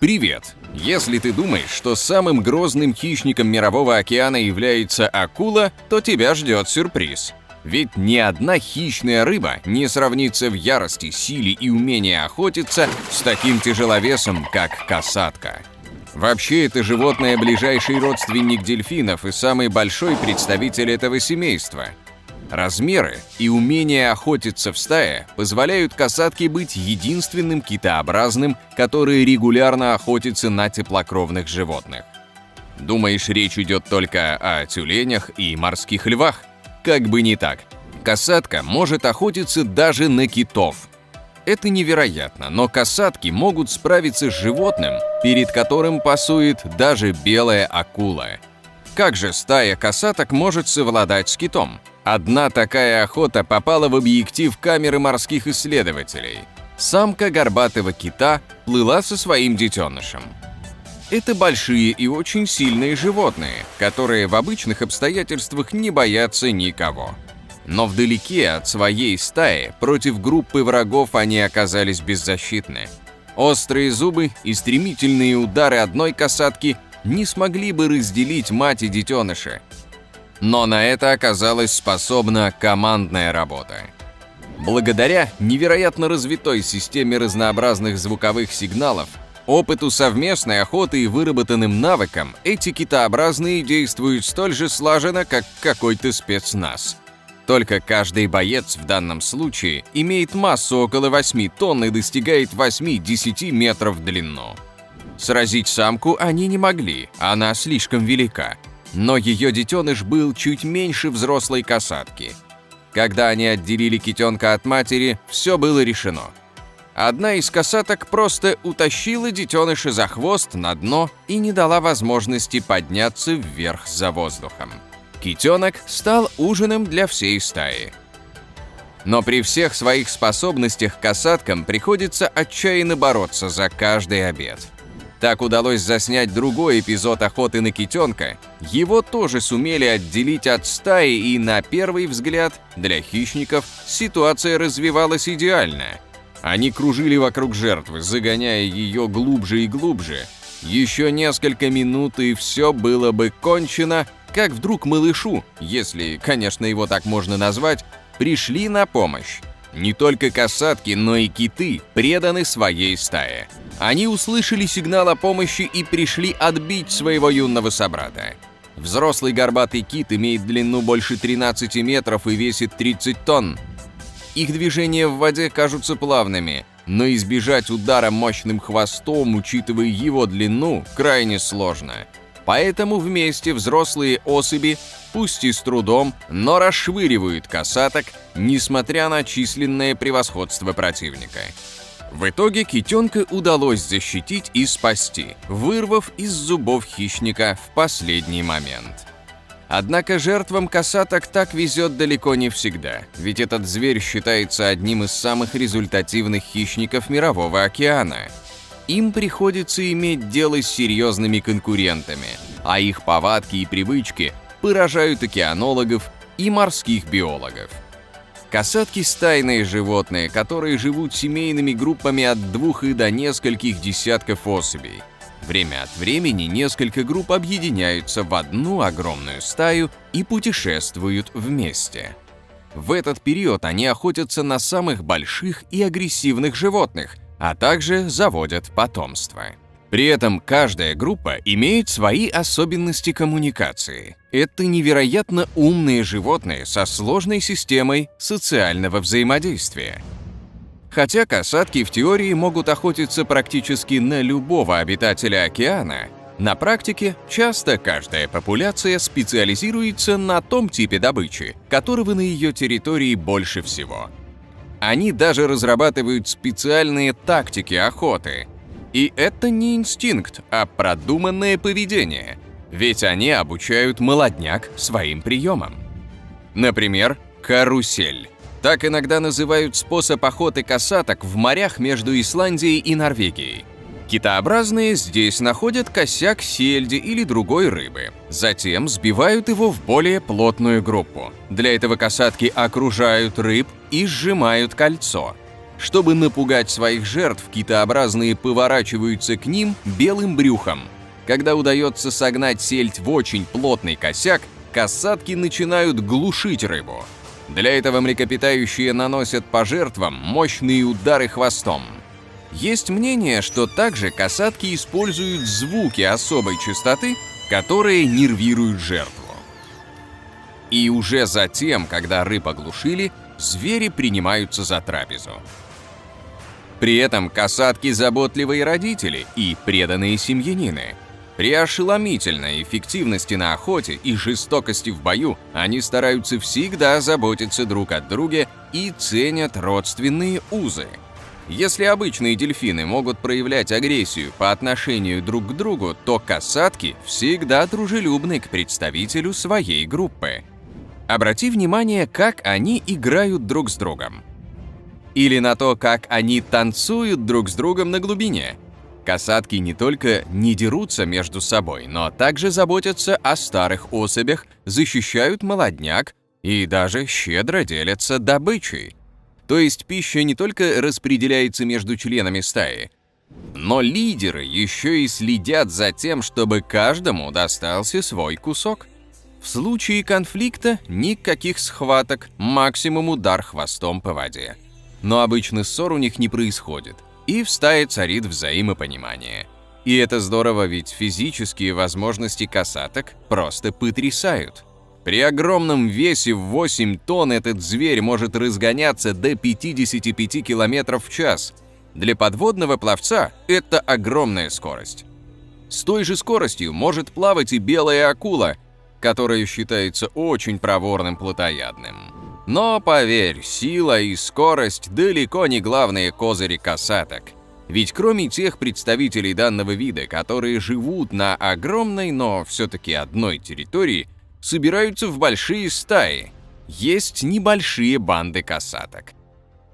Привет! Если ты думаешь, что самым грозным хищником мирового океана является акула, то тебя ждет сюрприз. Ведь ни одна хищная рыба не сравнится в ярости, силе и умении охотиться с таким тяжеловесом, как касатка. Вообще, это животное – ближайший родственник дельфинов и самый большой представитель этого семейства. Размеры и умение охотиться в стае позволяют касатке быть единственным китообразным, который регулярно охотится на теплокровных животных. Думаешь, речь идет только о тюленях и морских львах? Как бы не так. Касатка может охотиться даже на китов. Это невероятно, но касатки могут справиться с животным, перед которым пасует даже белая акула. Как же стая касаток может совладать с китом? Одна такая охота попала в объектив камеры морских исследователей. Самка горбатого кита плыла со своим детенышем. Это большие и очень сильные животные, которые в обычных обстоятельствах не боятся никого. Но вдалеке от своей стаи против группы врагов они оказались беззащитны. Острые зубы и стремительные удары одной касатки не смогли бы разделить мать и детеныша. Но на это оказалась способна командная работа. Благодаря невероятно развитой системе разнообразных звуковых сигналов, опыту совместной охоты и выработанным навыкам, эти китообразные действуют столь же слаженно, как какой-то спецназ. Только каждый боец в данном случае имеет массу около 8 тонн и достигает 8-10 метров в длину. Сразить самку они не могли, она слишком велика. Но ее детеныш был чуть меньше взрослой касатки. Когда они отделили китенка от матери, все было решено. Одна из касаток просто утащила детеныша за хвост на дно и не дала возможности подняться вверх за воздухом. Китенок стал ужином для всей стаи. Но при всех своих способностях касаткам приходится отчаянно бороться за каждый обед. Так удалось заснять другой эпизод охоты на китенка. Его тоже сумели отделить от стаи, и на первый взгляд для хищников ситуация развивалась идеально. Они кружили вокруг жертвы, загоняя ее глубже и глубже. Еще несколько минут, и все было бы кончено, как вдруг малышу, если, конечно, его так можно назвать, пришли на помощь. Не только касатки, но и киты преданы своей стае. Они услышали сигнал о помощи и пришли отбить своего юного собрата. Взрослый горбатый кит имеет длину больше 13 метров и весит 30 тонн. Их движения в воде кажутся плавными, но избежать удара мощным хвостом, учитывая его длину, крайне сложно. Поэтому вместе взрослые особи, пусть и с трудом, но расшвыривают касаток, несмотря на численное превосходство противника. В итоге китенка удалось защитить и спасти, вырвав из зубов хищника в последний момент. Однако жертвам касаток так везет далеко не всегда, ведь этот зверь считается одним из самых результативных хищников мирового океана. Им приходится иметь дело с серьезными конкурентами, а их повадки и привычки поражают океанологов и морских биологов. Касатки – стайные животные, которые живут семейными группами от 2 и до нескольких десятков особей. Время от времени несколько групп объединяются в одну огромную стаю и путешествуют вместе. В этот период они охотятся на самых больших и агрессивных животных, а также заводят потомство. При этом каждая группа имеет свои особенности коммуникации. Это невероятно умные животные со сложной системой социального взаимодействия. Хотя касатки в теории могут охотиться практически на любого обитателя океана, на практике часто каждая популяция специализируется на том типе добычи, которого на ее территории больше всего. Они даже разрабатывают специальные тактики охоты. И это не инстинкт, а продуманное поведение, ведь они обучают молодняк своим приемам. Например, карусель. Так иногда называют способ охоты касаток в морях между Исландией и Норвегией. Китообразные здесь находят косяк сельди или другой рыбы. Затем сбивают его в более плотную группу. Для этого касатки окружают рыб и сжимают кольцо. Чтобы напугать своих жертв, китообразные поворачиваются к ним белым брюхом. Когда удается согнать сельдь в очень плотный косяк, касатки начинают глушить рыбу. Для этого млекопитающие наносят по жертвам мощные удары хвостом. Есть мнение, что также касатки используют звуки особой частоты, которые нервируют жертву. И уже затем, когда рыб оглушили, звери принимаются за трапезу. При этом касатки заботливые родители и преданные семьянины. При ошеломительной эффективности на охоте и жестокости в бою они стараются всегда заботиться друг о друге и ценят родственные узы. Если обычные дельфины могут проявлять агрессию по отношению друг к другу, то касатки всегда дружелюбны к представителю своей группы. Обрати внимание, как они играют друг с другом. Или на то, как они танцуют друг с другом на глубине. Касатки не только не дерутся между собой, но также заботятся о старых особях, защищают молодняк и даже щедро делятся добычей. То есть пища не только распределяется между членами стаи, но лидеры еще и следят за тем, чтобы каждому достался свой кусок. В случае конфликта никаких схваток, максимум удар хвостом по воде. Но обычно ссор у них не происходит, и в стае царит взаимопонимание. И это здорово, ведь физические возможности касаток просто потрясают. При огромном весе в 8 тонн этот зверь может разгоняться до 55 км в час. Для подводного пловца это огромная скорость. С той же скоростью может плавать и белая акула, которая считается очень проворным плотоядным. Но поверь, сила и скорость далеко не главные козыри касаток. Ведь кроме тех представителей данного вида, которые живут на огромной, но все-таки одной территории, собираются в большие стаи. Есть небольшие банды касаток.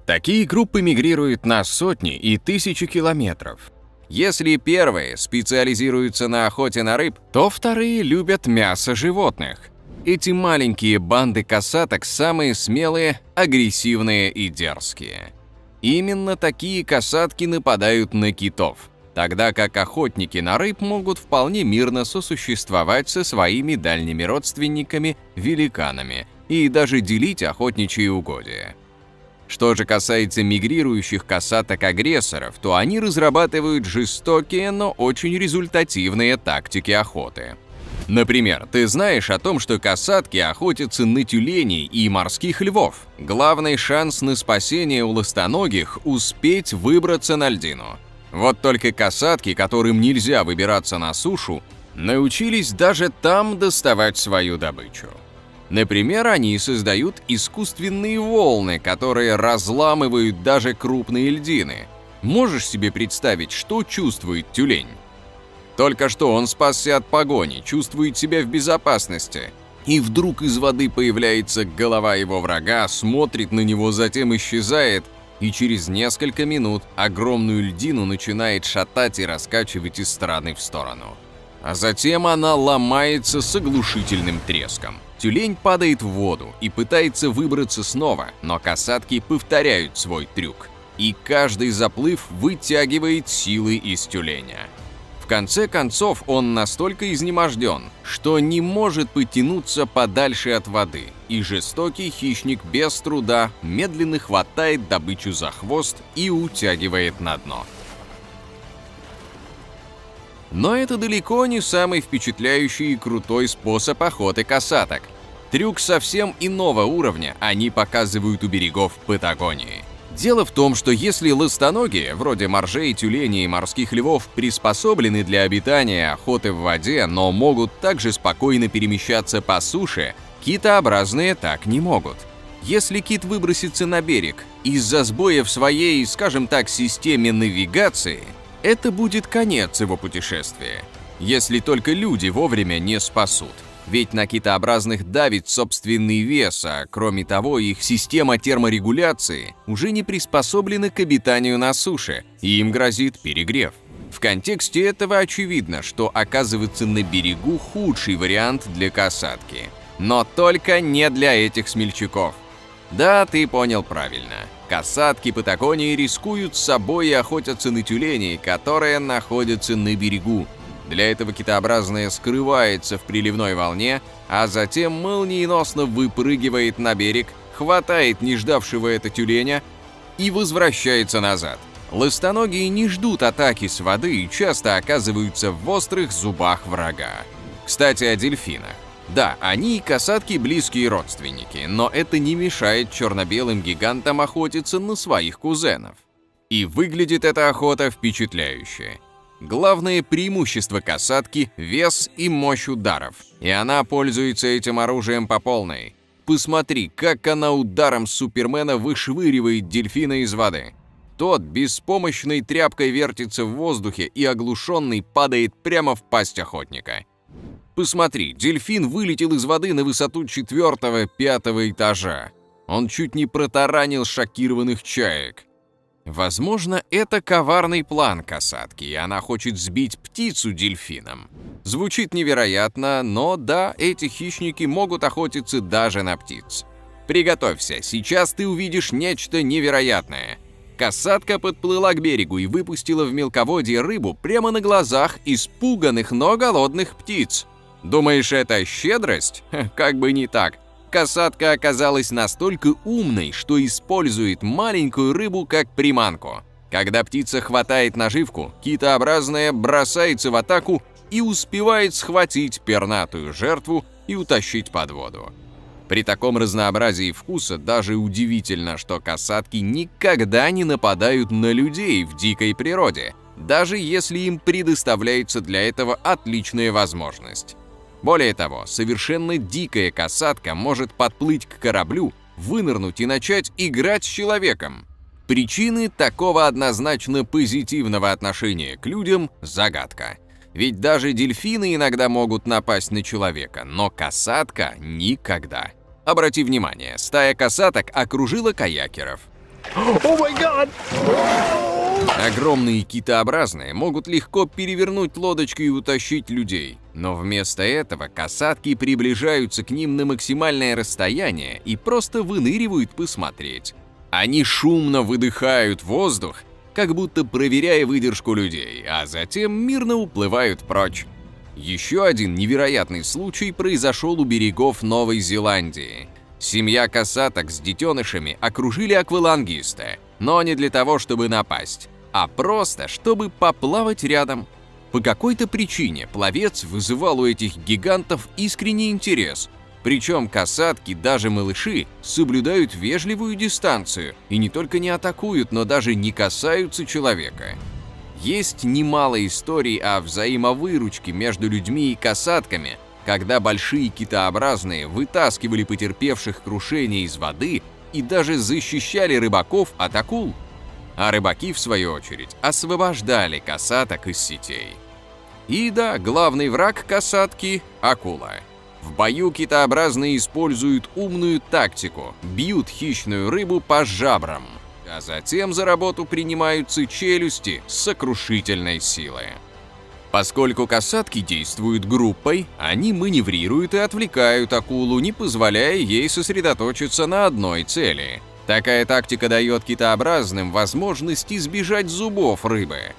Такие группы мигрируют на сотни и тысячи километров. Если первые специализируются на охоте на рыб, то вторые любят мясо животных. Эти маленькие банды касаток самые смелые, агрессивные и дерзкие. Именно такие касатки нападают на китов, тогда как охотники на рыб могут вполне мирно сосуществовать со своими дальними родственниками – великанами и даже делить охотничьи угодья. Что же касается мигрирующих касаток-агрессоров, то они разрабатывают жестокие, но очень результативные тактики охоты. Например, ты знаешь о том, что касатки охотятся на тюленей и морских львов. Главный шанс на спасение у ластоногих – успеть выбраться на льдину. Вот только касатки, которым нельзя выбираться на сушу, научились даже там доставать свою добычу. Например, они создают искусственные волны, которые разламывают даже крупные льдины. Можешь себе представить, что чувствует тюлень? Только что он спасся от погони, чувствует себя в безопасности. И вдруг из воды появляется голова его врага, смотрит на него, затем исчезает, и через несколько минут огромную льдину начинает шатать и раскачивать из стороны в сторону. А затем она ломается с оглушительным треском. Тюлень падает в воду и пытается выбраться снова, но касатки повторяют свой трюк. И каждый заплыв вытягивает силы из тюленя. В конце концов, он настолько изнеможден, что не может потянуться подальше от воды, и жестокий хищник без труда медленно хватает добычу за хвост и утягивает на дно. Но это далеко не самый впечатляющий и крутой способ охоты касаток. Трюк совсем иного уровня они показывают у берегов Патагонии. Дело в том, что если ластоногие, вроде моржей, тюленей и морских львов, приспособлены для обитания и охоты в воде, но могут также спокойно перемещаться по суше, китообразные так не могут. Если кит выбросится на берег из-за сбоя в своей, скажем так, системе навигации, это будет конец его путешествия, если только люди вовремя не спасут. Ведь на китообразных давит собственный вес, а кроме того, их система терморегуляции уже не приспособлена к обитанию на суше, и им грозит перегрев. В контексте этого очевидно, что оказываться на берегу худший вариант для касатки. Но только не для этих смельчаков. Да, ты понял правильно. Касатки Патагонии рискуют собой и охотятся на тюленей, которые находятся на берегу. Для этого китообразное скрывается в приливной волне, а затем молниеносно выпрыгивает на берег, хватает не ждавшего это тюленя и возвращается назад. Ластоногие не ждут атаки с воды и часто оказываются в острых зубах врага. Кстати, о дельфинах. Да, они и касатки близкие родственники, но это не мешает черно-белым гигантам охотиться на своих кузенов. И выглядит эта охота впечатляюще. Главное преимущество касатки – вес и мощь ударов, и она пользуется этим оружием по полной. Посмотри, как она ударом Супермена вышвыривает дельфина из воды. Тот беспомощной тряпкой вертится в воздухе и оглушенный падает прямо в пасть охотника. Посмотри, дельфин вылетел из воды на высоту 4-5 этажа. Он чуть не протаранил шокированных чаек. Возможно, это коварный план касатки, и она хочет сбить птицу дельфином. Звучит невероятно, но да, эти хищники могут охотиться даже на птиц. Приготовься, сейчас ты увидишь нечто невероятное. Касатка подплыла к берегу и выпустила в мелководье рыбу прямо на глазах испуганных, но голодных птиц. Думаешь, это щедрость? Как бы не так. Касатка оказалась настолько умной, что использует маленькую рыбу как приманку. Когда птица хватает наживку, китообразная бросается в атаку и успевает схватить пернатую жертву и утащить под воду. При таком разнообразии вкуса даже удивительно, что касатки никогда не нападают на людей в дикой природе, даже если им предоставляется для этого отличная возможность. Более того, совершенно дикая касатка может подплыть к кораблю, вынырнуть и начать играть с человеком. Причины такого однозначно позитивного отношения к людям – загадка. Ведь даже дельфины иногда могут напасть на человека, но касатка – никогда. Обрати внимание, стая касаток окружила каякеров. Oh my God! Огромные китообразные могут легко перевернуть лодочки и утащить людей, но вместо этого касатки приближаются к ним на максимальное расстояние и просто выныривают посмотреть. Они шумно выдыхают воздух, как будто проверяя выдержку людей, а затем мирно уплывают прочь. Еще один невероятный случай произошел у берегов Новой Зеландии. Семья касаток с детенышами окружили аквалангиста, но не для того, чтобы напасть, а просто, чтобы поплавать рядом. По какой-то причине пловец вызывал у этих гигантов искренний интерес, причем касатки, даже малыши, соблюдают вежливую дистанцию и не только не атакуют, но даже не касаются человека. Есть немало историй о взаимовыручке между людьми и касатками, когда большие китообразные вытаскивали потерпевших крушение из воды и даже защищали рыбаков от акул. А рыбаки, в свою очередь, освобождали касаток из сетей. И да, главный враг касатки – акула. В бою китообразные используют умную тактику – бьют хищную рыбу по жабрам, а затем за работу принимаются челюсти с сокрушительной силой. Поскольку касатки действуют группой, они маневрируют и отвлекают акулу, не позволяя ей сосредоточиться на одной цели. Такая тактика дает китообразным возможность избежать зубов рыбы.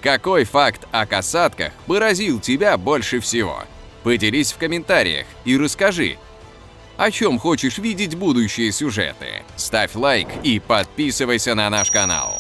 Какой факт о касатках поразил тебя больше всего? Поделись в комментариях и расскажи, о чем хочешь видеть будущие сюжеты. Ставь лайк и подписывайся на наш канал.